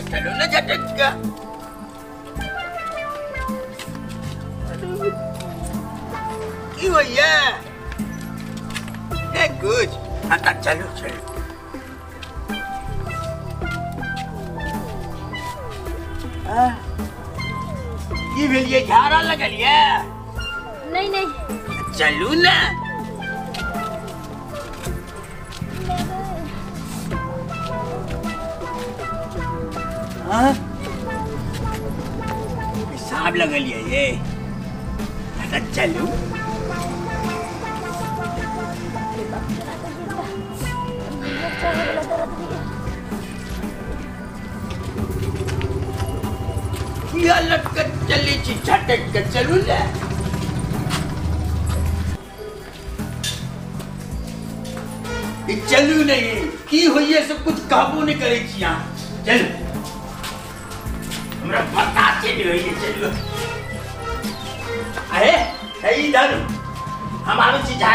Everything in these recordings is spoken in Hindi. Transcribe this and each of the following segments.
चलो ना झटक का क्यों भैया कुछ हाँ चलो चलो ये भेलिए झाड़ा लगलिए नहीं नहीं चलू ना पेशाब लगलिए ये चलू लटकट चली झटक के चलू ना चलू नहीं की होइए सब कुछ काबू नहीं करे चल हमरा पता चली होइए चलू अरे सही इधर हमारे चीज आ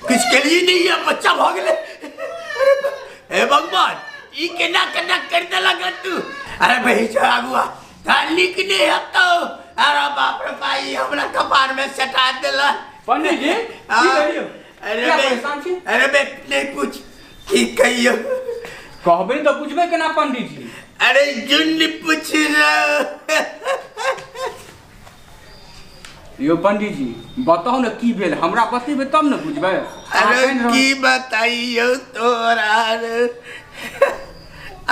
कुछ के लिए नहीं है बच्चा भाग ले हे भगवान ई केना केना कर दे लगा तू अरे भाई जागुआ थाली के नहीं हतो अरे बाप रे भाई हमरा कपार में सटा देला पंडित जी की करियो अरे बे नहीं कुछ की कहियो कहबे तो पूछबे केना पंडित जी अरे जुन पूछ रहा यो पंडित जी बताओ ना की भेल हमरा बतेबे तब न बुझबे अरे की बताइयो तोरा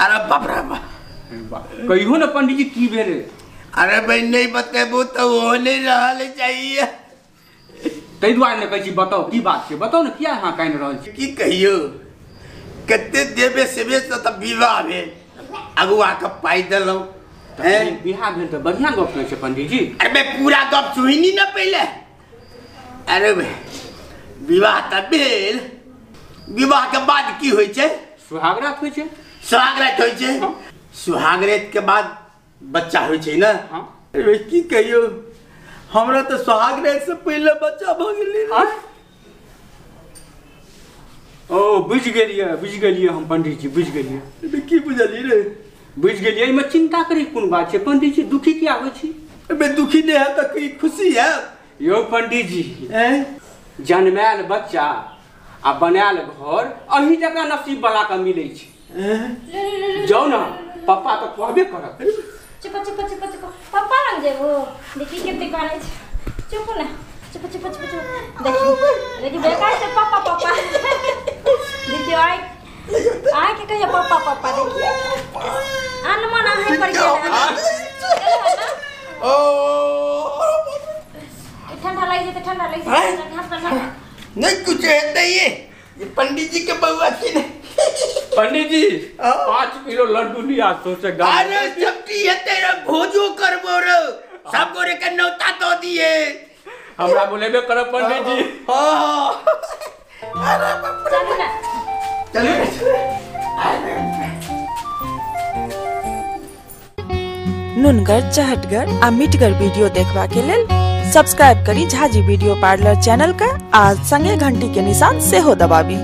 अरे बाप रे कहियो ना पंडित जी की भेल अरे भाई नहीं बतेबो तो हो नहीं रहल चाहिए तै दुआरे ने कहै छी बताओ की बात छै बताओ ना किया हां काइन रहल छी की कहियो कते देबे सेबे से त विवाह भेल अगुआ के पाई देलौ बिहार भेल तो बढ़िया गप नहीं छै पंडित जी अरे पूरा गप सुनी ना पहले अरे विवाह त भेल विवाह के बाद की होय छै सुहागरात होय छै सुहागरात के बाद बच्चा होय छै ना अरे की कहियो हमरा तो सुहागरात से पहले बच्चा भ गेलै ओ बुझ गेलिए हम पंडित जी बुझ गेलिए की बुझलिए रे बुझ गेलिए में चिंता करी कोन बात छै पंडित जी दुखी किया होय छी बे दुखी नहीं है तो की खुशी है यो पंडित जी जन्माल बच्चा आ बनाल घर अही जगह नसीब वाला का मिले छै जाओ ना पापा तो कहबे करत चुप पापा लग जेबो देखी केते काने छै चुप ना चुप देखी बेकार से पापा देखियो आई के कहियो पापा देखिए अनमन है पर गेल ओ ठंडा लग जेते नहीं कुछ है ये पंडित जी के बउआ की नहीं पंडित जी 5 किलो लड्डू लिया सोचे अरे छपटी है तेरा भोजो करबो रे सब गोरे के नौता तो दिए हमरा बोलेबे करब पंडित जी हां अरे चलू ना चलो नुनगर चहटगर आ मिटगर वीडियो देखबा के लेल सब्सक्राइब करी झाजी वीडियो पार्लर चैनल का आ संगे घंटी के निशान से हो दबाबी।